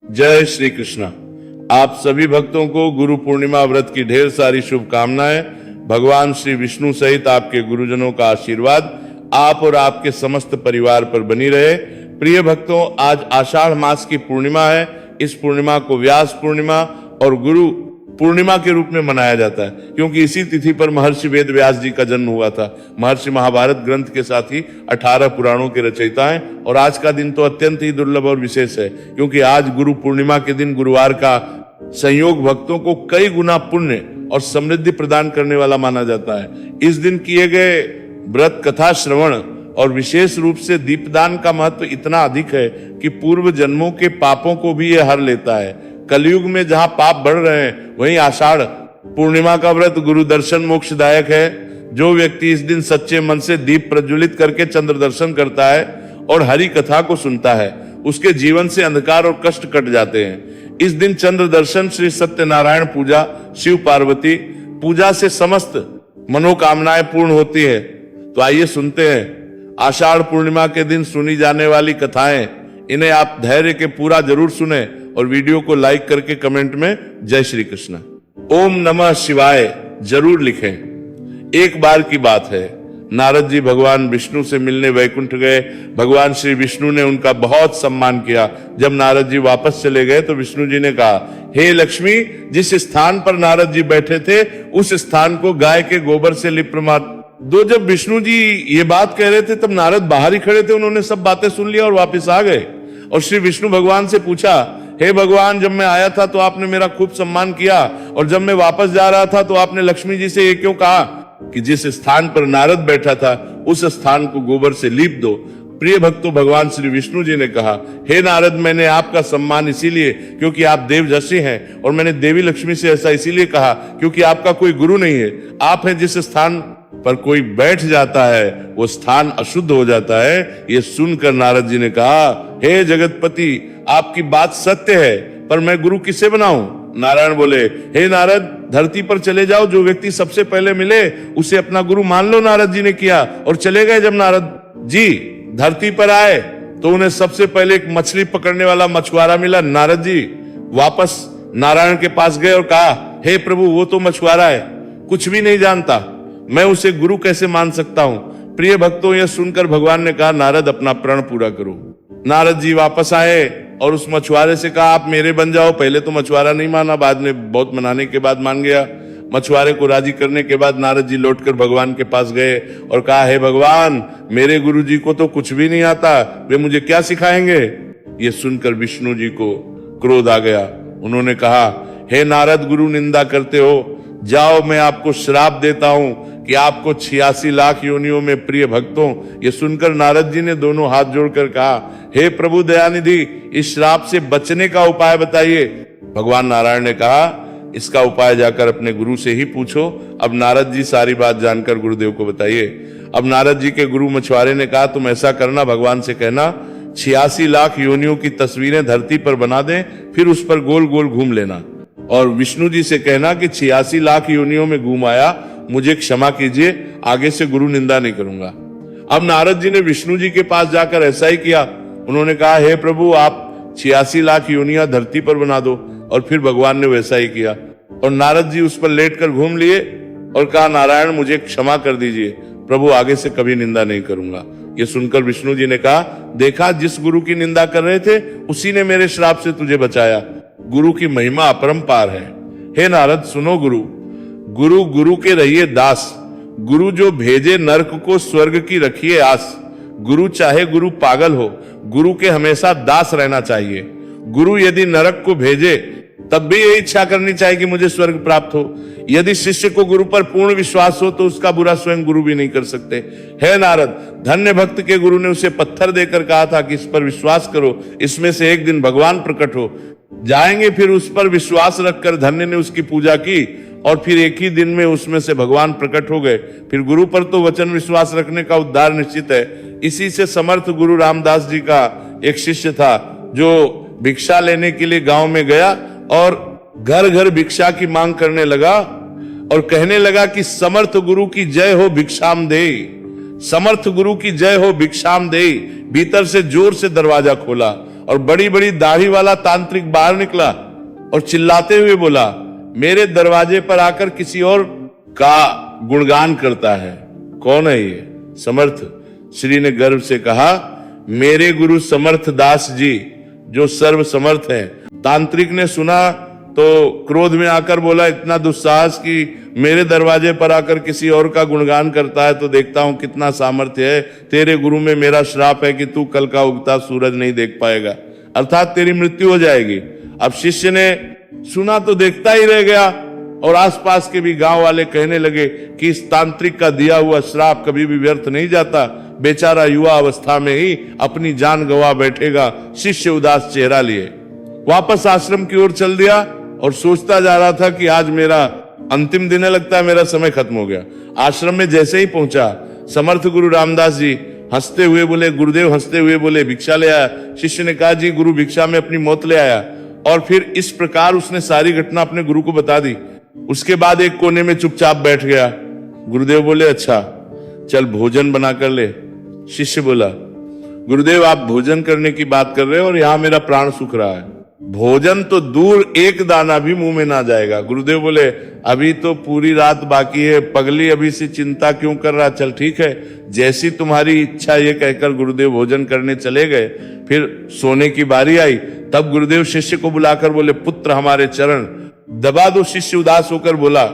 जय श्री कृष्णा। आप सभी भक्तों को गुरु पूर्णिमा व्रत की ढेर सारी शुभकामनाएं। भगवान श्री विष्णु सहित आपके गुरुजनों का आशीर्वाद आप और आपके समस्त परिवार पर बनी रहे। प्रिय भक्तों, आज आषाढ़ मास की पूर्णिमा है। इस पूर्णिमा को व्यास पूर्णिमा और गुरु पूर्णिमा के रूप में मनाया जाता है, क्योंकि इसी तिथि पर महर्षि वेद व्यास जी का जन्म हुआ था। महर्षि महाभारत ग्रंथ के साथ ही 18 पुराणों के रचयिता हैं। और आज का दिन तो अत्यंत ही दुर्लभ और विशेष है, क्योंकि आज गुरु पूर्णिमा के दिन गुरुवार का संयोग भक्तों को कई गुना पुण्य और समृद्धि प्रदान करने वाला माना जाता है। इस दिन किए गए व्रत, कथा श्रवण और विशेष रूप से दीपदान का महत्व इतना अधिक है कि पूर्व जन्मों के पापों को भी यह हर लेता है। कलयुग में जहां पाप बढ़ रहे हैं, वहीं आषाढ़ पूर्णिमा का व्रत गुरु दर्शन मोक्षदायक है। जो व्यक्ति इस दिन सच्चे मन से दीप प्रज्वलित करके चंद्र दर्शन करता है और हरि कथा को सुनता है, उसके जीवन से अंधकार और कष्ट कट जाते हैं। इस दिन चंद्र दर्शन, श्री सत्यनारायण पूजा, शिव पार्वती पूजा से समस्त मनोकामनाएं पूर्ण होती है। तो आइए सुनते हैं आषाढ़ पूर्णिमा के दिन सुनी जाने वाली कथाएं। इन्हें आप धैर्य के पूरा जरूर सुने और वीडियो को लाइक करके कमेंट में जय श्री कृष्ण, ओम नमः शिवाय जरूर लिखें। एक बार की बात है, नारद जी भगवान विष्णु से मिलने वैकुंठ गए। भगवान श्री विष्णु ने उनका बहुत सम्मान किया। जब नारद जी वापस चले गए तो विष्णु जी ने कहा, हे लक्ष्मी, जिस स्थान पर नारद जी बैठे थे उस स्थान को गाय के गोबर से लिप प्रमाद दो। जब विष्णु जी ये बात कह रहे थे तब नारद बाहर ही खड़े थे। उन्होंने सब बातें सुन लिया और वापस आ गए। और श्री विष्णु भगवान से पूछा, हे भगवान, जब मैं आया था तो आपने मेरा खूब सम्मान किया, और जब मैं वापस जा रहा था तो आपने लक्ष्मी जी से ये क्यों कहा कि जिस स्थान पर नारद बैठा था उस स्थान को गोबर से लीप दो। प्रिय भक्तों, भगवान श्री विष्णु जी ने कहा, हे नारद, मैंने आपका सम्मान इसीलिए क्योंकि आप देवजशी हैं, और मैंने देवी लक्ष्मी से ऐसा इसीलिए कहा क्योंकि आपका कोई गुरु नहीं है। आप हैं जिस स्थान पर कोई बैठ जाता है वो स्थान अशुद्ध हो जाता है। ये सुनकर नारद जी ने कहा, हे जगतपति, आपकी बात सत्य है, पर मैं गुरु किसे बनाऊं? नारायण बोले, हे नारद, धरती पर चले जाओ, जो व्यक्ति सबसे पहले मिले उसे अपना गुरु मान लो। नारद जी ने किया और चले गए। जब नारद जी धरती पर आए तो उन्हें सबसे पहले एक मछली पकड़ने वाला मछुआरा मिला। नारद जी वापस नारायण के पास गए और कहा, हे प्रभु, वो तो मछुआरा है, कुछ भी नहीं जानता, मैं उसे गुरु कैसे मान सकता हूं? प्रिय भक्तों, यह सुनकर भगवान ने कहा, नारद, अपना प्रण पूरा करो। नारद जी वापस आए और उस मछुआरे से कहा, आप मेरे बन जाओ। पहले तो मछुआरा नहीं माना, बाद में बहुत मनाने के बाद मान गया। मछुआरे को राजी करने के बाद नारद जी लौटकर भगवान के पास गए और कहा, हे भगवान, मेरे गुरु जी को तो कुछ भी नहीं आता, वे मुझे क्या सिखाएंगे? ये सुनकर विष्णु जी को क्रोध आ गया। उन्होंने कहा, हे नारद, गुरु निंदा करते हो, जाओ, मैं आपको श्राप देता हूं कि आपको 86 लाख योनियों में। प्रिय भक्तों, ये सुनकर नारद जी ने दोनों हाथ जोड़कर कहा, हे प्रभु दयानिधि, इस श्राप से बचने का उपाय बताइए। भगवान नारायण ने कहा, इसका उपाय जाकर अपने गुरु से ही पूछो। अब नारद जी सारी बात जानकर गुरुदेव को बताइए। अब नारद जी के गुरु मछुआरे ने कहा, तुम ऐसा करना, भगवान से कहना 86 लाख योनियों की तस्वीरें धरती पर बना दें, फिर उस पर गोल गोल घूम लेना, और विष्णु जी से कहना कि 86 लाख योनियों में घूम आया, मुझे क्षमा कीजिए, आगे से गुरु निंदा नहीं करूंगा। अब नारद जी ने विष्णु जी के पास जाकर ऐसा ही किया। उन्होंने कहा, हे प्रभु, आप 86 लाख योनियां धरती पर बना दो, और फिर भगवान ने वैसा ही किया। और नारद जी उस पर लेटकर घूम लिए और कहा, नारायण, मुझे क्षमा कर दीजिए, प्रभु, आगे से कभी निंदा नहीं करूंगा। ये सुनकर विष्णु जी ने कहा, देखा, जिस गुरु की निंदा कर रहे थे उसी ने मेरे श्राप से तुझे बचाया। गुरु की महिमा अपरंपार है। हे नारद, सुनो, गुरु गुरु के रहिए दास। गुरु जो भेजे नरक को स्वर्ग की रखिए आस। गुरु चाहे गुरु पागल हो, गुरु के हमेशा दास रहना चाहिए। गुरु यदि नरक को भेजे तब भी यही इच्छा करनी चाहिए कि मुझे स्वर्ग प्राप्त हो। यदि शिष्य को गुरु पर पूर्ण विश्वास हो तो उसका बुरा स्वयं गुरु भी नहीं कर सकते। हे नारद, धन्य भक्त के गुरु ने उसे पत्थर देकर कहा था कि इस पर विश्वास करो, इसमें से एक दिन भगवान प्रकट हो जाएंगे। फिर उस पर विश्वास रखकर धन्य ने उसकी पूजा की और फिर एक ही दिन में उसमें से भगवान प्रकट हो गए। फिर गुरु पर तो वचन विश्वास रखने का उद्धार निश्चित है। इसी से समर्थ गुरु रामदास जी का एक शिष्य था जो भिक्षा लेने के लिए गांव में गया और घर घर भिक्षा की मांग करने लगा और कहने लगा कि समर्थ गुरु की जय हो, भिक्षाम देई। समर्थ गुरु की जय हो, भिक्षाम देई। भीतर से जोर से दरवाजा खोला और बड़ी बड़ी दाढ़ी वाला तांत्रिक बाहर निकला और चिल्लाते हुए बोला, मेरे दरवाजे पर आकर किसी और का गुणगान करता है। कौन है ये? समर्थ। श्री ने गर्व से कहा, मेरे गुरु समर्थ दास जी, जो सर्व समर्थ है। तांत्रिक ने सुना तो क्रोध में आकर बोला, इतना दुस्साहस कि मेरे दरवाजे पर आकर किसी और का गुणगान करता है, तो देखता हूं कितना सामर्थ्य है। तेरे गुरु में मेरा श्राप है कि तू कल का उगता सूरज नहीं देख पाएगा, अर्थात तेरी मृत्यु हो जाएगी। अब शिष्य ने सुना तो देखता ही रह गया, और आसपास के भी गांव वाले कहने लगे कि इस तांत्रिक का दिया हुआ श्राप कभी भी व्यर्थ नहीं जाता, बेचारा युवा अवस्था में ही अपनी जान गंवा बैठेगा। शिष्य उदास चेहरा लिए वापस आश्रम की ओर चल दिया और सोचता जा रहा था कि आज मेरा अंतिम दिन है, लगता है मेरा समय खत्म हो गया। आश्रम में जैसे ही पहुंचा, समर्थ गुरु रामदास जी हंसते हुए बोले, गुरुदेव हंसते हुए बोले, भिक्षा ले आया। शिष्य ने कहा, जी गुरु भिक्षा में अपनी मौत ले आया। और फिर इस प्रकार उसने सारी घटना अपने गुरु को बता दी। उसके बाद एक कोने में चुपचाप बैठ गया। गुरुदेव बोले, अच्छा चल भोजन बना कर ले। शिष्य बोला, गुरुदेव आप भोजन करने की बात कर रहे हो और यहां मेरा प्राण सूख रहा है, भोजन तो दूर एक दाना भी मुंह में ना जाएगा। गुरुदेव बोले, अभी तो पूरी रात बाकी है, पगली अभी से चिंता क्यों कर रहा, चल ठीक है जैसी तुम्हारी इच्छा। ये कहकर गुरुदेव भोजन करने चले गए। फिर सोने की बारी आई, तब गुरुदेव शिष्य को बुलाकर बोले, पुत्र हमारे चरण दबा दो। शिष्य उदास होकर बोला,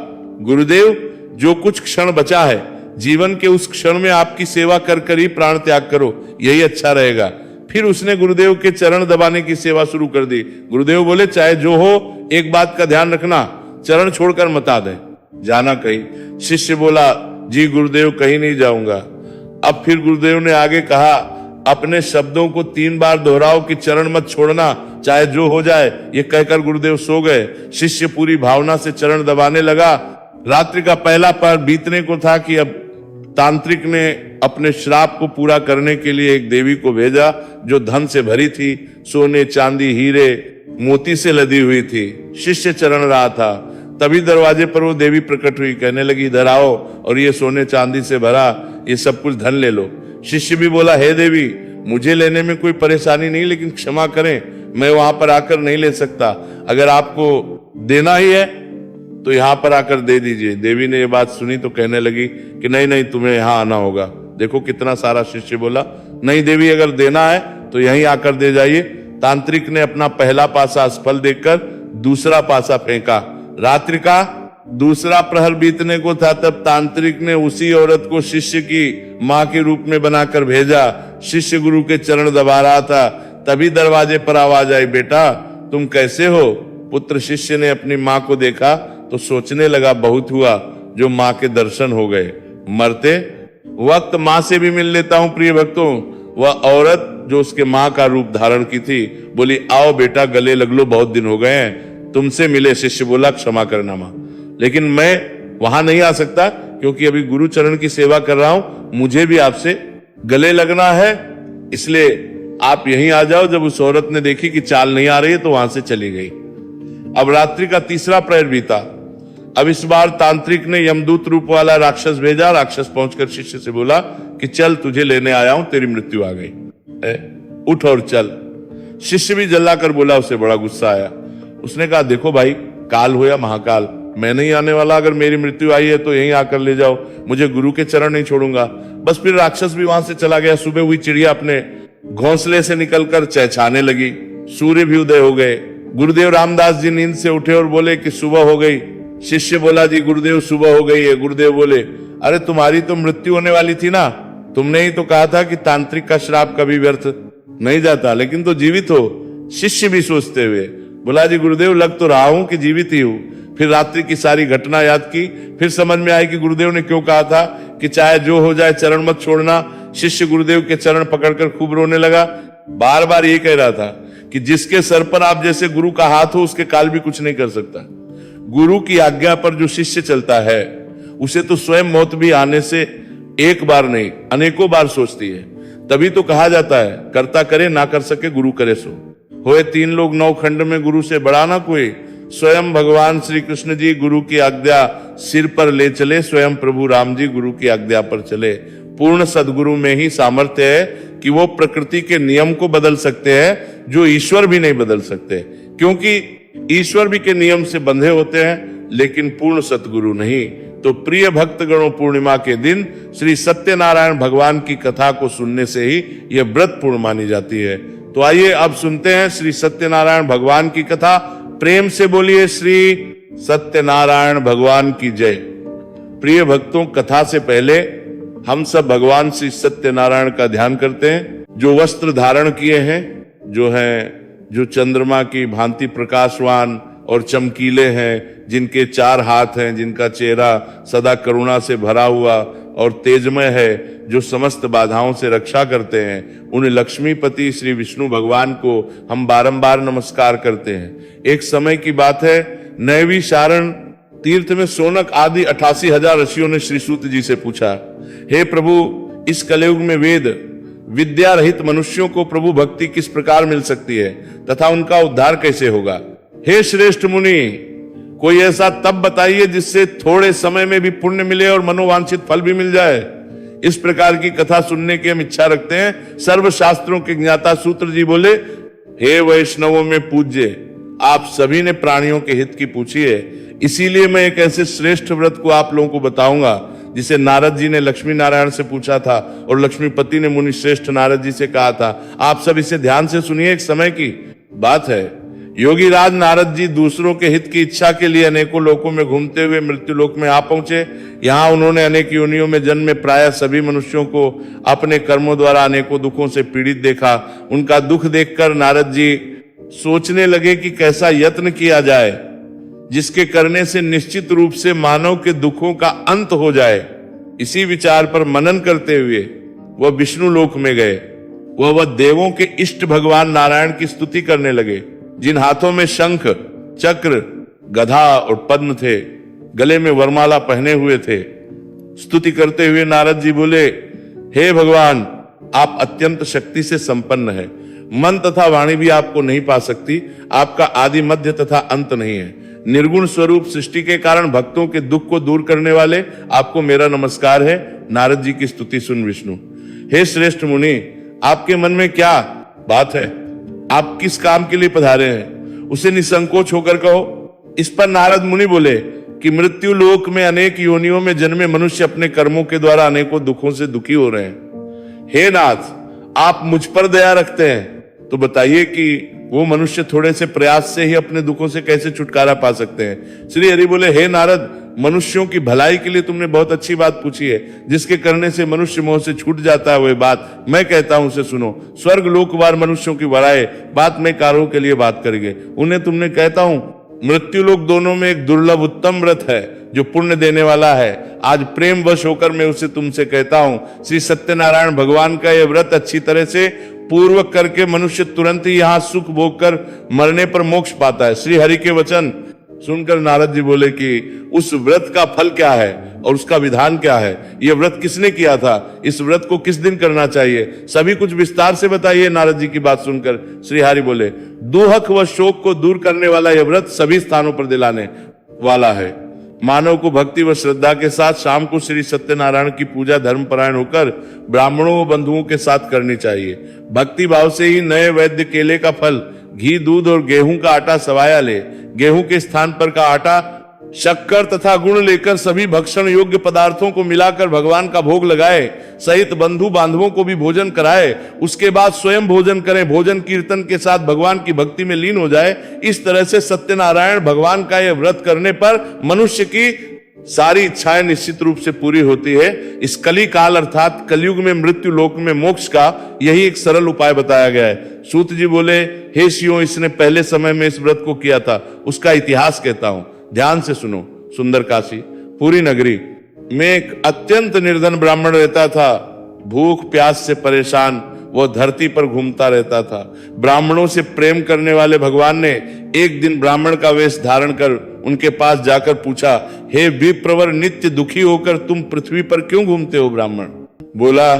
गुरुदेव जो कुछ क्षण बचा है जीवन के, उस क्षण में आपकी सेवा कर कर ही प्राण त्याग करो, यही अच्छा रहेगा। फिर उसने गुरुदेव के चरण दबाने की सेवा शुरू कर दी। गुरुदेव बोले, चाहे जो हो एक बात का ध्यान रखना, चरण छोड़कर मत आ दे, जाना कहीं। शिष्य बोला, जी गुरुदेव कहीं नहीं जाऊंगा। अब फिर गुरुदेव ने आगे कहा, अपने शब्दों को 3 बार दोहराओ कि चरण मत छोड़ना, चाहे जो हो जाए। ये कहकर गुरुदेव सो गए। शिष्य पूरी भावना से चरण दबाने लगा। रात्रि का पहला पहर बीतने को था कि अब तांत्रिक ने अपने श्राप को पूरा करने के लिए एक देवी को भेजा, जो धन से भरी थी, सोने चांदी हीरे मोती से लदी हुई थी। शिष्य चरण रहा था, तभी दरवाजे पर वो देवी प्रकट हुई। कहने लगी, इधर आओ और ये सोने चांदी से भरा ये सब कुछ धन ले लो। शिष्य भी बोला, हे देवी मुझे लेने में कोई परेशानी नहीं, लेकिन क्षमा करें मैं वहां पर आकर नहीं ले सकता, अगर आपको देना ही है तो यहां पर आकर दे दीजिए। देवी ने ये बात सुनी तो कहने लगी कि नहीं नहीं तुम्हें यहां आना होगा। देखो कितना सारा। शिष्य बोला, नहीं देवी अगर देना है तो यहीं आकर दे जाइए। तांत्रिक ने अपना पहला पासा असफल देखकर दूसरा पासा फेंका। रात्रि का दूसरा प्रहर बीतने को था, तब तांत्रिक ने उसी औरत को शिष्य की मां के रूप में बनाकर भेजा। शिष्य गुरु के चरण दबा रहा था, तभी दरवाजे पर आवाज आई, बेटा तुम कैसे हो? पुत्र शिष्य ने अपनी मां को देखा तो सोचने लगा, बहुत हुआ जो मां के दर्शन हो गए, मरते वक्त मां से भी मिल लेता हूं। प्रिय भक्तों, वह औरत जो उसके मां का रूप धारण की थी बोली, आओ बेटा गले लग लो, बहुत दिन हो गए हैं तुमसे मिले। शिष्य बोला, क्षमा करना मां, लेकिन मैं वहां नहीं आ सकता क्योंकि अभी गुरु चरण की सेवा कर रहा हूं, मुझे भी आपसे गले लगना है, इसलिए आप यहीं आ जाओ। जब उस औरत ने देखी कि चाल नहीं आ रही है तो वहां से चली गई। अब रात्रि का तीसरा प्रहर बीता। अब इस बार तांत्रिक ने यमदूत रूप वाला राक्षस भेजा। राक्षस पहुंचकर शिष्य से बोला कि चल तुझे लेने आया हूं, तेरी मृत्यु आ गई, उठ और चल। शिष्य भी जल्लाकर बोला, उसे बड़ा गुस्सा आया। उसने कहा, देखो भाई काल हो या महाकाल, मैं नहीं आने वाला, अगर मेरी मृत्यु आई है तो यहीं आकर ले जाओ, मुझे गुरु के चरण नहीं छोड़ूंगा। बस फिर राक्षस भी वहां से चला गया। सुबह हुई चिड़िया अपने घोंसले से निकलकर चहचहाने लगी। सूर्य भी उदय हो गए। गुरुदेव रामदास जी नींद से उठे और बोले कि सुबह हो गई। शिष्य बोला, जी गुरुदेव सुबह हो गई है। गुरुदेव बोले, अरे तुम्हारी तो मृत्यु होने वाली थी ना, तुमने ही तो कहा था कि तांत्रिक का श्राप कभी व्यर्थ नहीं जाता, लेकिन तो जीवित हो। शिष्य भी सोचते हुए बोला, जी गुरुदेव लग तो रहा हूं कि जीवित ही हूं। फिर रात्रि की सारी घटना याद की। फिर समझ में आई कि गुरुदेव ने क्यों कहा था कि चाहे जो हो जाए चरण मत छोड़ना। शिष्य गुरुदेव के चरण पकड़कर खूब रोने लगा। बार बार ये कह रहा था कि जिसके सर पर आप जैसे गुरु का हाथ हो, उसके काल भी कुछ नहीं कर सकता। गुरु की आज्ञा पर जो शिष्य चलता है उसे तो स्वयं मौत भी आने से एक बार नहीं अनेकों बार सोचती है। तभी तो कहा जाता है, कर्ता करे ना कर सके गुरु करे सो। होए 3 लोग 9 खंड में, गुरु से बड़ा ना कोई। स्वयं भगवान श्री कृष्ण जी गुरु की आज्ञा सिर पर ले चले, स्वयं प्रभु राम जी गुरु की आज्ञा पर चले। पूर्ण सद्गुरु में ही सामर्थ्य है कि वो प्रकृति के नियम को बदल सकते हैं जो ईश्वर भी नहीं बदल सकते, क्योंकि ईश्वर भी के नियम से बंधे होते हैं लेकिन पूर्ण सतगुरु नहीं। तो प्रिय भक्तगणों, पूर्णिमा के दिन श्री सत्यनारायण भगवान की कथा को सुनने से ही यह व्रत पूर्ण मानी जाती है। तो आइए अब सुनते हैं श्री सत्यनारायण भगवान की कथा। प्रेम से बोलिए श्री सत्यनारायण भगवान की जय। प्रिय भक्तों, कथा से पहले हम सब भगवान श्री सत्यनारायण का ध्यान करते हैं, जो वस्त्र धारण किए हैं, जो चंद्रमा की भांति प्रकाशवान और चमकीले हैं, जिनके 4 हाथ हैं, जिनका चेहरा सदा करुणा से भरा हुआ और तेजमय है, जो समस्त बाधाओं से रक्षा करते हैं, उन लक्ष्मीपति श्री विष्णु भगवान को हम बारंबार नमस्कार करते हैं। एक समय की बात है, नैवी शारण तीर्थ में सोनक आदि 88,000 ऋषियों ने श्री सूत जी से पूछा, हे प्रभु, इस कलयुग में वेद विद्या रहित मनुष्यों को प्रभु भक्ति किस प्रकार मिल सकती है तथा उनका उद्धार कैसे होगा? हे श्रेष्ठ मुनि, कोई ऐसा तप बताइए जिससे थोड़े समय में भी पुण्य मिले और मनोवांछित फल भी मिल जाए। इस प्रकार की कथा सुनने की हम इच्छा रखते हैं। सर्व शास्त्रों के ज्ञाता सूत्र जी बोले, हे वैष्णवों में पूज्य, आप सभी ने प्राणियों के हित की पूछी है, इसीलिए मैं एक ऐसे श्रेष्ठ व्रत को आप लोगों को बताऊंगा जिसे नारद जी ने लक्ष्मी नारायण से पूछा था और लक्ष्मीपति ने मुनि श्रेष्ठ नारद जी से कहा था। आप सब इसे ध्यान से सुनिए। एक समय की बात है, योगी राज नारद जी दूसरों के हित की इच्छा के लिए अनेकों लोकों में घूमते हुए मृत्यु लोक में आ पहुंचे। यहाँ उन्होंने अनेक योनियों में जन्म में प्रायः सभी मनुष्यों को अपने कर्मों द्वारा अनेकों दुखों से पीड़ित देखा। उनका दुख देखकर नारद जी सोचने लगे कि कैसा यत्न किया जाए जिसके करने से निश्चित रूप से मानव के दुखों का अंत हो जाए। इसी विचार पर मनन करते हुए वह विष्णु लोक में गए। वह देवों के इष्ट भगवान नारायण की स्तुति करने लगे, जिन हाथों में शंख, चक्र, गधा और पद्म थे, गले में वरमाला पहने हुए थे। स्तुति करते हुए नारद जी बोले, हे भगवान, आप अत्यंत शक्ति से संपन्न है, मन तथा वाणी भी आपको नहीं पा सकती, आपका आदि मध्य तथा अंत नहीं है। निर्गुण स्वरूप सृष्टि के कारण भक्तों के दुख को दूर करने वाले आपको मेरा नमस्कार है। नारद जी की स्तुति सुन विष्णु, हे श्रेष्ठ मुनि, आपके मन में क्या बात है? आप किस काम के लिए पधारे हैं? उसे निसंकोच होकर कहो। इस पर नारद मुनि बोले कि मृत्यु लोक में अनेक योनियों में जन्मे मनुष्य अपने कर्मों के द्वारा अनेकों दुखों से दुखी हो रहे हैं। हे नाथ, आप मुझ पर दया रखते हैं तो बताइए कि वो मनुष्य थोड़े से प्रयास से ही अपने दुखों से कैसे छुटकारा पा सकते हैं? श्री हरि बोले, हे नारद, मनुष्यों की भलाई के लिए तुमने बहुत अच्छी बात पूछी है, जिसके करने से मनुष्य मोह से छूट जाता है। वह बात मैं कहता हूं, उसे सुनो। स्वर्ग लोकवार मनुष्यों की वराए बात मैं कारों के लिए बात करेंगे। उन्हें तुमने कहता हूं, मृत्यु लोक दोनों में एक दुर्लभ उत्तम व्रत है जो पुण्य देने वाला है। आज प्रेम वश होकर मैं उसे तुमसे कहता हूं, श्री सत्यनारायण भगवान का यह व्रत अच्छी तरह से पूर्वक करके मनुष्य तुरंत ही यहाँ सुख भोग कर मरने पर मोक्ष पाता है। श्री हरि के वचन सुनकर नारद जी बोले कि उस व्रत का फल क्या है और उसका विधान क्या है? यह व्रत किसने किया था? इस व्रत को किस दिन करना चाहिए? सभी कुछ विस्तार से बताइए। नारद जी की बात सुनकर श्री हरि बोले, दुहक व शोक को दूर करने वाला यह व्रत सभी स्थानों पर दिलाने वाला है। मानव को भक्ति व श्रद्धा के साथ शाम को श्री सत्यनारायण की पूजा धर्मपरायण होकर ब्राह्मणों व बंधुओं के साथ करनी चाहिए। भक्ति भाव से ही नए वैद्य केले का फल, घी, दूध और गेहूं का आटा सवाया ले। गेहूं के स्थान पर का आटा, शक्कर तथा गुण लेकर सभी भक्षण योग्य पदार्थों को मिलाकर भगवान का भोग लगाए, सहित बंधु बांधवों को भी भोजन कराए। उसके बाद स्वयं भोजन करें। भोजन कीर्तन के साथ भगवान की भक्ति में लीन हो जाए। इस तरह से सत्यनारायण भगवान का यह व्रत करने पर मनुष्य की सारी इच्छाएं निश्चित रूप से पूरी होती है। इस कली काल अर्थात कलयुग में मृत्यु लोक में मोक्ष का यही एक सरल उपाय बताया गया है। सूत जी बोले, हे शियों, इसने पहले समय में इस व्रत को किया था, उसका इतिहास कहता हूं, ध्यान से सुनो। सुंदर काशी पूरी नगरी में एक अत्यंत निर्धन ब्राह्मण रहता था। भूख प्यास से परेशान वह धरती पर घूमता रहता था। ब्राह्मणों से प्रेम करने वाले भगवान ने एक दिन ब्राह्मण का वेश धारण कर उनके पास जाकर पूछा, हे विप्रवर, नित्य दुखी होकर तुम पृथ्वी पर क्यों घूमते हो? ब्राह्मण बोला,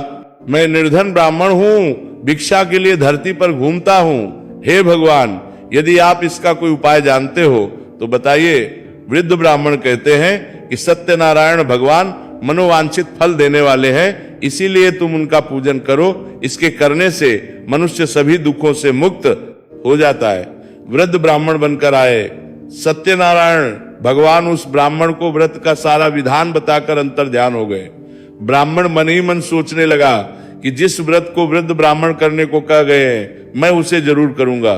मैं निर्धन ब्राह्मण हूं, भिक्षा के लिए धरती पर घूमता हूं। हे भगवान, यदि आप इसका कोई उपाय जानते हो तो बताइए। वृद्ध ब्राह्मण कहते हैं कि सत्यनारायण भगवान मनोवांछित फल देने वाले हैं, इसीलिए तुम उनका पूजन करो। इसके करने से मनुष्य सभी दुखों से मुक्त हो जाता है। वृद्ध ब्राह्मण बनकर आए। सत्यनारायण भगवान उस ब्राह्मण को व्रत का सारा विधान बताकर अंतर ध्यान हो गए। ब्राह्मण मन ही मन सोचने लगा कि जिस व्रत को वृद्ध ब्राह्मण करने को कह गए हैं, मैं उसे जरूर करूंगा।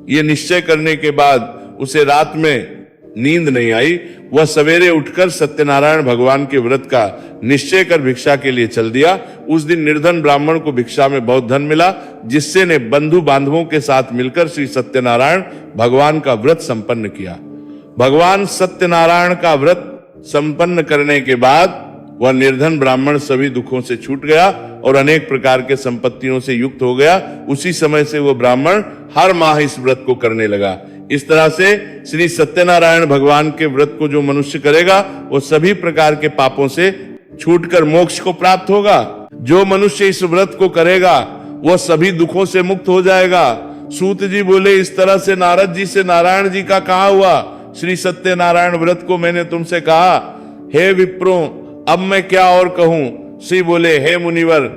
ये निश्चय करने के बाद उसे रात में नींद नहीं आई। वह सवेरे उठकर सत्यनारायण भगवान के व्रत का निश्चय कर भिक्षा के लिए चल दिया। उस दिन निर्धन ब्राह्मण को भिक्षा में बहुत धन मिला, जिससे ने बंधु बांधवों के साथ मिलकर श्री सत्यनारायण भगवान का व्रत संपन्न किया। भगवान सत्यनारायण का व्रत संपन्न करने के बाद वह निर्धन ब्राह्मण सभी दुखों से छूट गया और अनेक प्रकार के संपत्तियों से युक्त हो गया। उसी समय से वह ब्राह्मण हर माह इस व्रत को करने लगा। इस तरह से श्री सत्यनारायण भगवान के व्रत को जो मनुष्य करेगा वो सभी प्रकार के पापों से छूटकर मोक्ष को प्राप्त होगा। जो मनुष्य इस व्रत को करेगा वह सभी दुखों से मुक्त हो जाएगा। सूत जी बोले, इस तरह से नारद जी से नारायण जी का कहा हुआ श्री सत्यनारायण व्रत को मैंने तुमसे कहा, हे विप्रो अब मैं क्या और कहूं। श्री बोले, हे मुनिवर,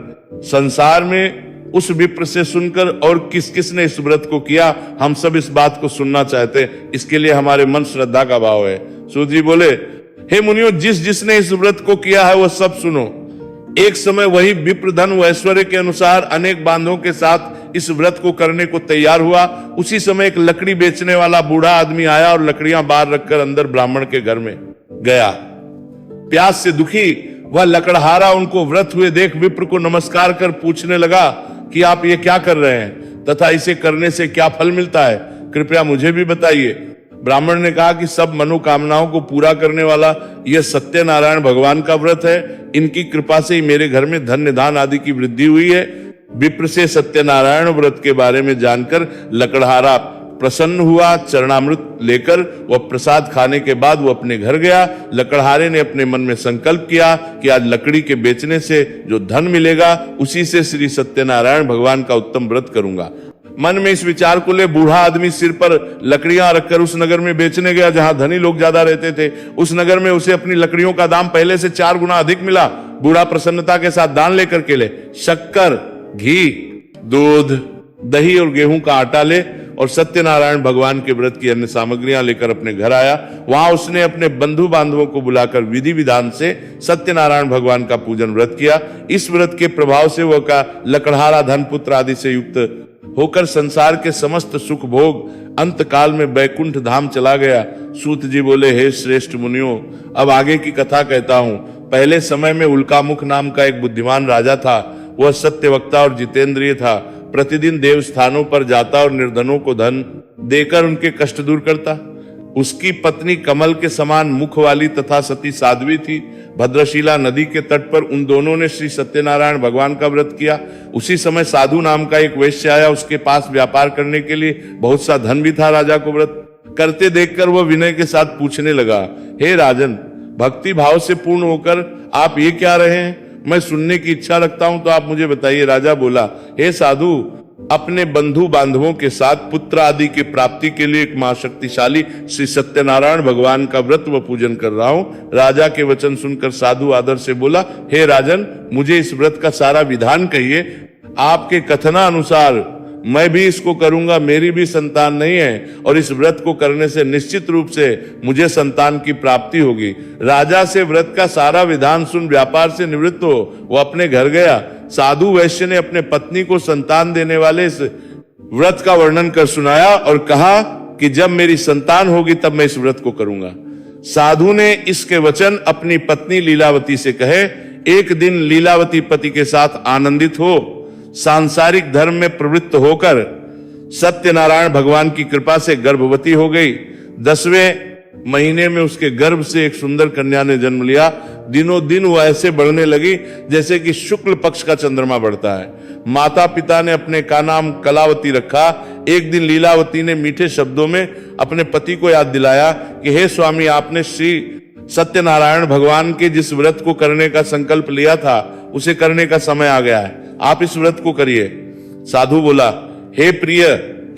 संसार में उस विप्र से सुनकर और किस किस ने इस व्रत को किया, हम सब इस बात को सुनना चाहते, इसके लिए हमारे मन श्रद्धा का भाव है। सूत जी बोले, हे मुनियों, जिस जिसने इस व्रत को किया है वह सब सुनो। एक समय वही विप्र धन व ऐश्वर्य के अनुसार अनेक बांधों के साथ इस व्रत को करने को तैयार हुआ। उसी समय एक लकड़ी बेचने वाला बूढ़ा आदमी आया और लकड़ियां बाहर रखकर अंदर ब्राह्मण के घर में गया। प्यास से दुखी वह लकड़हारा उनको व्रत हुए देख विप्र को नमस्कार कर पूछने लगा कि आप ये क्या कर रहे हैं तथा इसे करने से क्या फल मिलता है, कृपया मुझे भी बताइए। ब्राह्मण ने कहा कि सब मनोकामनाओं को पूरा करने वाला यह सत्यनारायण भगवान का व्रत है। इनकी कृपा से ही मेरे घर में धन निधान आदि की वृद्धि हुई है। विप्र से सत्यनारायण व्रत के बारे में जानकर लकड़हारा प्रसन्न हुआ। चरणामृत लेकर वह प्रसाद खाने के बाद वो अपने घर गया। लकड़हारे ने अपने मन में संकल्प किया कि आज लकड़ी के बेचने से जो धन मिलेगा उसी से श्री सत्यनारायण भगवान का उत्तम व्रत करूंगा। मन में इस विचार को ले बूढ़ा आदमी सिर पर लकड़ियां रखकर उस नगर में बेचने गया जहां धनी लोग ज्यादा रहते थे। उस नगर में उसे अपनी लकड़ियों का दाम पहले से 4 गुना अधिक मिला। बूढ़ा प्रसन्नता के साथ दान लेकर के ले शक्कर, घी, दूध, दही और गेहूं का आटा ले और सत्यनारायण भगवान के व्रत की अन्य सामग्रियां लेकर अपने घर आया। वहां उसने अपने बंधु बांधवों को बुलाकर विधि विधान से सत्यनारायण भगवान का पूजन व्रत किया। इस व्रत के प्रभाव से वह का लकड़हारा धन पुत्र आदि से युक्त होकर संसार के समस्त सुख भोग अंत काल में बैकुंठ धाम चला गया। सूत जी बोले, हे श्रेष्ठ मुनियों, अब आगे की कथा कहता हूं। पहले समय में उल्कामुख नाम का एक बुद्धिमान राजा था। वह सत्यवक्ता और जितेंद्रिय था। प्रतिदिन देव स्थानों पर जाता और निर्धनों को धन देकर उनके कष्ट दूर करता। उसकी पत्नी कमल के समान मुख वाली तथा सती साध्वी थी। भद्रशिला नदी के तट पर उन दोनों ने श्री सत्यनारायण भगवान का व्रत किया। उसी समय साधु नाम का एक वैश्य आया। उसके पास व्यापार करने के लिए बहुत सा धन भी था। राजा को व्रत करते देखकर वह विनय के साथ पूछने लगा, हे राजन, भक्ति भाव से पूर्ण होकर आप ये क्या रहे हैं? मैं सुनने की इच्छा रखता हूं तो आप मुझे बताइए। राजा बोला, हे साधु, अपने बंधु बांधवों के साथ पुत्र आदि की प्राप्ति के लिए एक महाशक्तिशाली श्री सत्यनारायण भगवान का व्रत व पूजन कर रहा हूं। राजा के वचन सुनकर साधु आदर से बोला, हे राजन, मुझे इस व्रत का सारा विधान कहिए। आपके कथनानुसार मैं भी इसको करूंगा। मेरी भी संतान नहीं है और इस व्रत को करने से निश्चित रूप से मुझे संतान की प्राप्ति होगी। राजा से व्रत का सारा विधान सुन व्यापार से निवृत्त हो वो अपने घर गया। साधु वैश्य ने अपने पत्नी को संतान देने वाले इस व्रत का वर्णन कर सुनाया और कहा कि जब मेरी संतान होगी तब मैं इस व्रत को करूंगा। साधु ने इसके वचन अपनी पत्नी लीलावती से कहे। एक दिन लीलावती पति के साथ आनंदित हो सांसारिक धर्म में प्रवृत्त होकर सत्यनारायण भगवान की कृपा से गर्भवती हो गई। 10वें महीने में उसके गर्भ से एक सुंदर कन्या ने जन्म लिया। दिनों दिन वो ऐसे बढ़ने लगी जैसे कि शुक्ल पक्ष का चंद्रमा बढ़ता है। माता पिता ने अपने का नाम कलावती रखा। एक दिन लीलावती ने मीठे शब्दों में अपने पति को याद दिलाया कि हे स्वामी, आपने श्री सत्यनारायण भगवान के जिस व्रत को करने का संकल्प लिया था उसे करने का समय आ गया है, आप इस व्रत को करिए। साधु बोला, हे प्रिय,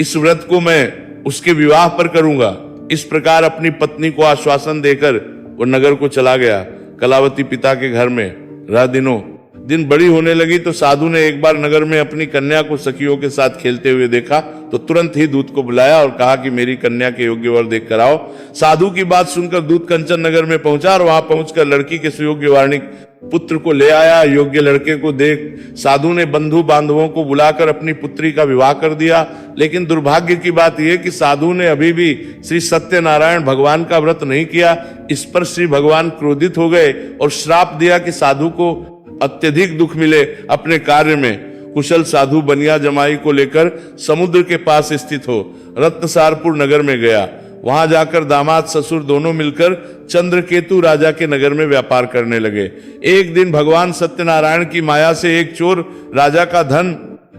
इस व्रत को मैं उसके विवाह पर करूंगा। इस प्रकार अपनी पत्नी को आश्वासन देकर वो नगर को चला गया। कलावती पिता के घर में रह दिनों। दिन बड़ी होने लगी तो साधु ने एक बार नगर में अपनी कन्या को सखियों के साथ खेलते हुए देखा तो तुरंत ही दूत को बुलाया और कहा कि मेरी कन्या के योग्य वर देख कर आओ। साधु की बात सुनकर दूत कंचन नगर में पहुंचा और वहां पहुंचकर लड़की के सुयोग्य वार्णिक पुत्र को ले आया। योग्य लड़के को देख साधु ने बंधु बांधवों को बुलाकर अपनी पुत्री का विवाह कर दिया। लेकिन दुर्भाग्य की बात यह कि साधु ने अभी भी श्री सत्यनारायण भगवान का व्रत नहीं किया। इस पर श्री भगवान क्रोधित हो गए और श्राप दिया कि साधु को अत्यधिक दुख मिले अपने कार्य में। कुशल साधु बनिया जमाई को लेकर समुद्र के पास स्थित हो रत्नसारपुर नगर में गया। वहां जाकर दामाद ससुर दोनों मिलकर चंद्रकेतु राजा के नगर में व्यापार करने लगे। एक दिन भगवान सत्यनारायण की माया से एक चोर राजा का धन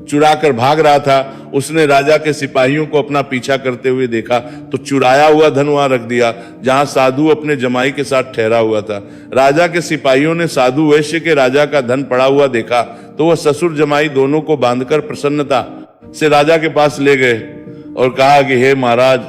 चुरा कर भाग रहा था। उसने राजा के सिपाहियों को अपना पीछा करते हुए देखा तो चुराया हुआ धन वहां रख दिया जहां साधु अपने जमाई के साथ ठहरा हुआ था। राजा के सिपाहियों ने साधु वैश्य के राजा का धन पड़ा हुआ देखा तो वह ससुर जमाई दोनों को बांधकर प्रसन्नता से राजा के पास ले गए और कहा कि हे महाराज,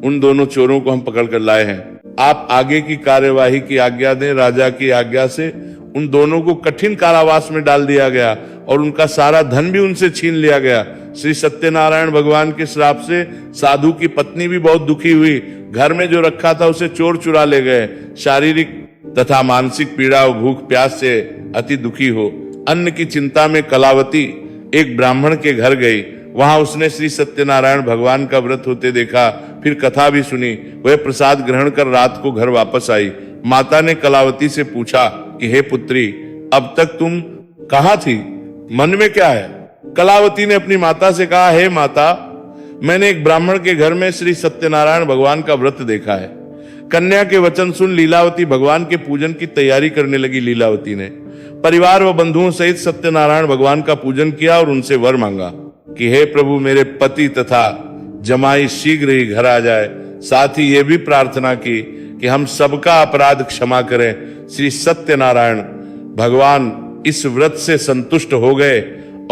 उन दोनों चोरों को हम पकड़ कर लाए हैं, आप आगे की कार्यवाही की आज्ञा दें। राजा की आज्ञा से उन दोनों को कठिन कारावास में डाल दिया गया और उनका सारा धन भी उनसे छीन लिया गया। श्री सत्यनारायण भगवान के श्राप से साधु की पत्नी भी बहुत दुखी हुई। घर में जो रखा था उसे चोर चुरा ले गए। शारीरिक तथा मानसिक पीड़ा और भूख प्यास से अति दुखी हो अन्न की चिंता में कलावती एक ब्राह्मण के घर गई। वहां उसने श्री सत्यनारायण भगवान का व्रत होते देखा, फिर कथा भी सुनी। वह प्रसाद ग्रहण कर रात को घर वापस आई। माता ने कलावती से पूछा कि हे पुत्री, अब तक तुम कहाँ थी, मन में क्या है? कलावती ने अपनी माता से कहा, हे माता, मैंने एक ब्राह्मण के घर में श्री सत्यनारायण भगवान का व्रत देखा है। कन्या के वचन सुन लीलावती भगवान के पूजन की तैयारी करने लगी। लीलावती ने परिवार व बंधुओं सहित सत्यनारायण भगवान का पूजन किया और उनसे वर मांगा कि हे प्रभु, मेरे पति तथा जमाई शीघ्र ही घर आ जाए। साथ ही ये भी प्रार्थना की कि हम सबका अपराध क्षमा करें। श्री सत्यनारायण भगवान इस व्रत से संतुष्ट हो गए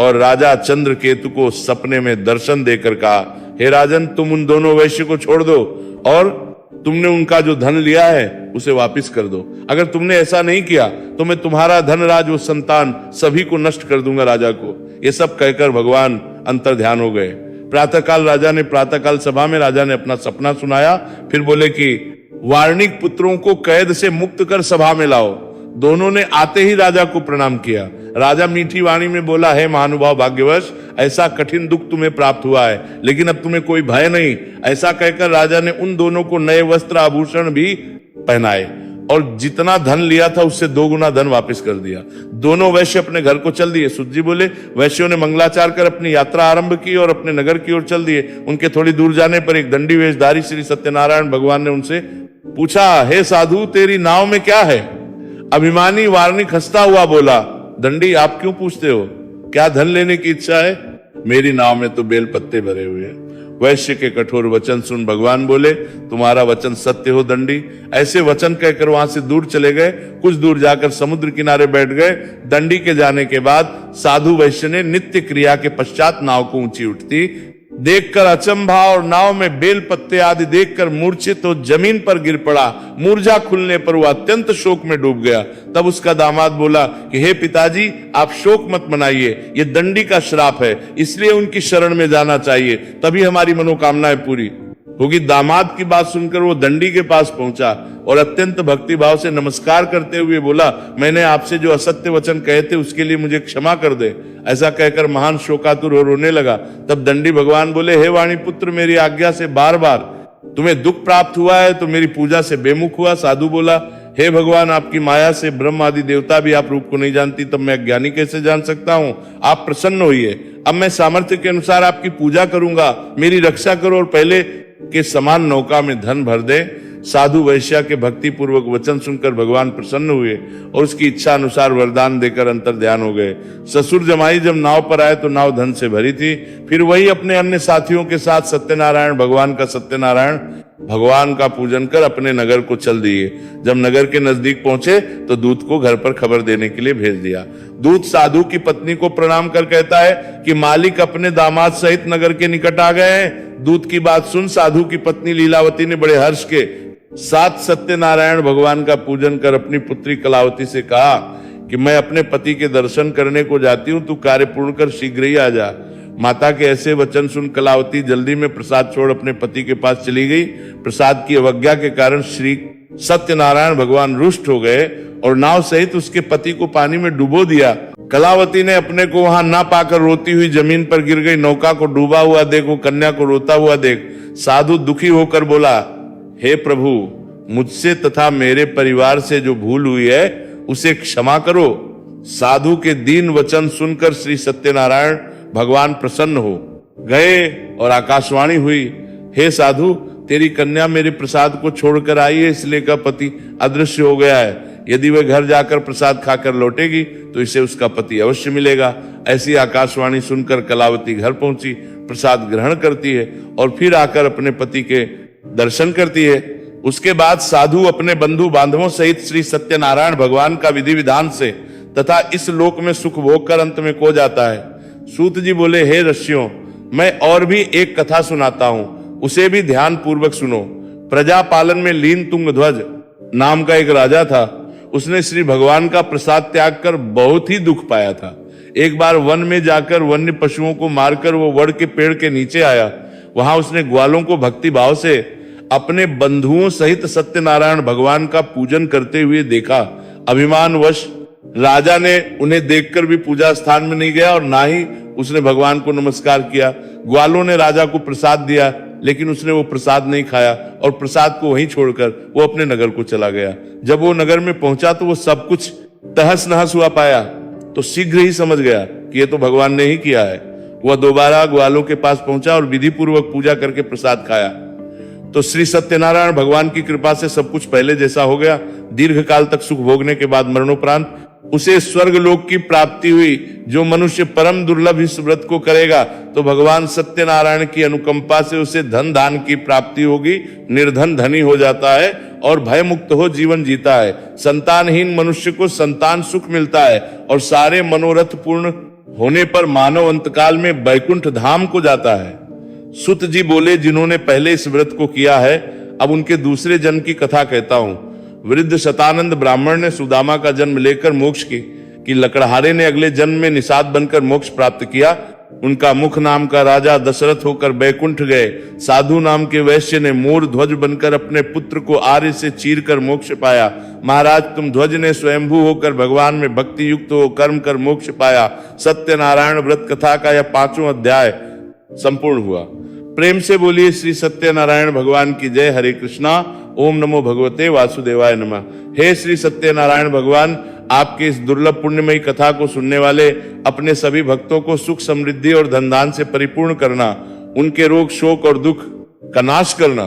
और राजा चंद्रकेतु को सपने में दर्शन देकर कहा, हे राजन, तुम उन दोनों वैश्य को छोड़ दो और तुमने उनका जो धन लिया है उसे वापस कर दो। अगर तुमने ऐसा नहीं किया तो मैं तुम्हारा धन, राज व संतान सभी को नष्ट कर दूंगा राजा को। ये सब कहकर भगवान अंतर ध्यान हो गए। प्रातःकाल राजा ने प्रातःकाल सभा में राजा ने अपना सपना सुनाया। फिर बोले कि वार्णिक पुत्रों को कैद से मुक्त कर सभा में लाओ। दोनों ने आते ही राजा को प्रणाम किया। राजा मीठी वाणी में बोला, हे महानुभाव, भाग्यवश ऐसा कठिन दुख तुम्हें प्राप्त हुआ है, लेकिन अब तुम्हें कोई भय नहीं। ऐसा कहकर राजा ने उन दोनों को नए वस्त्र आभूषण भी पहनाए और जितना धन लिया था उससे 2 गुना धन वापस कर दिया। दोनों वैश्य अपने घर को चल दिए। सुत जी बोले, वैश्यों ने मंगलाचार कर अपनी यात्रा आरंभ की और अपने नगर की ओर चल दिए। उनके थोड़ी दूर जाने पर एक दंडी वेशधारी श्री सत्यनारायण भगवान ने उनसे पूछा, हे साधु, तेरी नाव में क्या है? अभिमानी वार्णिक हंसता हुआ बोला, दंडी, आप क्यों पूछते हो? क्या धन लेने की इच्छा है? मेरी नाव में तो बेल पत्ते भरे हुए हैं। वैश्य के कठोर वचन सुन भगवान बोले, तुम्हारा वचन सत्य हो दंडी। ऐसे वचन कहकर वहां से दूर चले गए। कुछ दूर जाकर समुद्र किनारे बैठ गए। दंडी के जाने के बाद साधु वैश्य ने नित्य क्रिया के पश्चात नाव को ऊंची उठती देखकर अचंभा और नाव में बेल पत्ते आदि देखकर मूर्छित हो जमीन पर गिर पड़ा। मूर्छा खुलने पर वह अत्यंत शोक में डूब गया। तब उसका दामाद बोला कि हे पिताजी, आप शोक मत मनाइए, ये दंडी का श्राप है, इसलिए उनकी शरण में जाना चाहिए, तभी हमारी मनोकामनाएं पूरी होगी। दामाद की बात सुनकर वो दंडी के पास पहुंचा और अत्यंत भक्ति भाव से नमस्कार करते हुए बोला, मैंने आपसे जो असत्य वचन कहे थे उसके लिए मुझे क्षमा कर दे। ऐसा कहकर महान शोकातुर हो रोने लगा। तब दंडी भगवान बोले, हे वाणी पुत्र, मेरी आज्ञा से बार बार तुम्हें दुख प्राप्त हुआ है तो मेरी पूजा से बेमुख हुआ। साधु बोला, हे भगवान, आपकी माया से ब्रह्म आदि देवता भी आप रूप को नहीं जानती, तब मैं अज्ञानी कैसे जान सकता हूं? आप प्रसन्न होइए, अब मैं सामर्थ्य के अनुसार आपकी पूजा करूंगा, मेरी रक्षा करो और पहले के समान नौका में धन भर दे। साधु वैश्या के भक्ति पूर्वक वचन सुनकर भगवान प्रसन्न हुए और उसकी इच्छा अनुसार वरदान देकर अंतर ध्यान हो गए। ससुर जमाई जब नाव पर आए तो नाव धन से भरी थी। फिर वही अपने अन्य साथियों के साथ सत्यनारायण भगवान का पूजन कर अपने नगर को चल दिए। जब नगर के नजदीक पहुंचे तो दूत को घर पर खबर देने के लिए भेज दिया। दूत साधु की पत्नी को प्रणाम कर कहता है कि मालिक अपने दामाद सहित नगर के निकट आ गए हैं। दूत की बात सुन साधु की पत्नी लीलावती ने बड़े हर्ष के सात सत्यनारायण भगवान का पूजन कर अपनी पुत्री कलावती से कहा कि मैं अपने पति के दर्शन करने को जाती हूं, तू कार्य पूर्ण कर शीघ्र ही आ जा। माता के ऐसे वचन सुन कलावती जल्दी में प्रसाद छोड़ अपने पति के पास चली गई। प्रसाद की अवज्ञा के कारण श्री सत्यनारायण भगवान रुष्ट हो गए और नाव सहित उसके पति को पानी में डुबो दिया। कलावती ने अपने को वहां ना पाकर रोती हुई जमीन पर गिर गई। नौका को डूबा हुआ देख, वो कन्या को रोता हुआ देख साधु दुखी होकर बोला, हे प्रभु, मुझसे तथा मेरे परिवार से जो भूल हुई है उसे क्षमा करो। साधु के दीन वचन सुनकर श्री सत्यनारायण भगवान प्रसन्न हो गए और आकाशवाणी हुई, हे साधु, तेरी कन्या मेरे प्रसाद को छोड़कर आई है, इसलिए का पति अदृश्य हो गया है। यदि वह घर जाकर प्रसाद खाकर लौटेगी तो इसे उसका पति अवश्य मिलेगा। ऐसी आकाशवाणी सुनकर कलावती घर पहुंची, प्रसाद ग्रहण करती है और फिर आकर अपने पति के दर्शन करती है। उसके बाद साधु अपने बंधु बांधवों सहित श्री सत्यनारायण भगवान का विधि विधान से तथा इस लोक में सुख भोग कर अंत में खो जाता है। सूत जी बोले, हे ऋषियों, मैं और भी एक कथा सुनाता हूं, उसे भी ध्यान पूर्वक सुनो। प्रजा पालन में लीन तुंगध्वज नाम का एक राजा था। उसने श्री भगवान का प्रसाद त्याग कर बहुत ही दुख पाया था। एक बार वन में जाकर वन्य पशुओं को मारकर वो वड़ के पेड़ के नीचे आया। वहां उसने ग्वालों को भक्ति भाव से अपने बंधुओं सहित सत्यनारायण भगवान का पूजन करते हुए देखा। अभिमानवश राजा ने उन्हें देखकर भी पूजा स्थान में नहीं गया और ना ही उसने भगवान को नमस्कार किया। ग्वालों ने राजा को प्रसाद दिया, लेकिन उसने वो प्रसाद नहीं खाया और प्रसाद को वहीं छोड़कर वो अपने नगर को चला गया। जब वो नगर में पहुंचा तो वो सब कुछ तहस नहस हुआ पाया, तो शीघ्र ही समझ गया कि ये तो भगवान ने ही किया है। वह दोबारा ग्वालों के पास पहुंचा और विधि पूर्वक पूजा करके प्रसाद खाया तो श्री सत्यनारायण भगवान की कृपा से सब कुछ पहले जैसा हो गया। दीर्घ काल तक सुख भोगने के बाद मरणोपरांत उसे स्वर्ग लोक की प्राप्ति हुई। जो मनुष्य परम दुर्लभ इस व्रत को करेगा तो भगवान सत्यनारायण की अनुकंपा से उसे धन दान की प्राप्ति होगी, निर्धन धनी हो जाता है और भय मुक्त हो जीवन जीता है। संतानहीन मनुष्य को संतान सुख मिलता है और सारे मनोरथ पूर्ण होने पर मानव अंतकाल में वैकुंठ धाम को जाता है। सुत जी बोले, जिन्होंने पहले इस व्रत को किया है, अब उनके दूसरे जन्म की कथा कहता हूं। वृद्ध शतानंद ब्राह्मण ने सुदामा का जन्म लेकर मोक्ष की लकड़हारे ने अगले जन्म में निषाद बनकर मोक्ष प्राप्त किया। उनका मुख नाम का राजा दशरथ होकर बैकुंठ गए। साधु नाम के वैश्य ने मोर ध्वज बनकर अपने पुत्र को आर्य से चीर कर मोक्ष पाया। महाराज, तुम ध्वज ने स्वयंभू होकर भगवान में भक्ति युक्त हो कर्म कर मोक्ष पाया। सत्यनारायण व्रत कथा का यह 5वां अध्याय संपूर्ण हुआ। प्रेम से बोलिए श्री सत्यनारायण भगवान की जय। हरे कृष्णा। ओम नमो भगवते वासुदेवाय नमः। हे श्री सत्यनारायण भगवान, आपके इस दुर्लभ पुण्यमयी कथा को सुनने वाले अपने सभी भक्तों को सुख समृद्धि और धनदान से परिपूर्ण करना, उनके रोग शोक और दुख का नाश करना,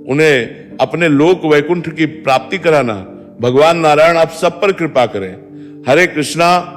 उन्हें अपने लोक वैकुंठ की प्राप्ति कराना। भगवान नारायण आप सब पर कृपा करें। हरे कृष्णा।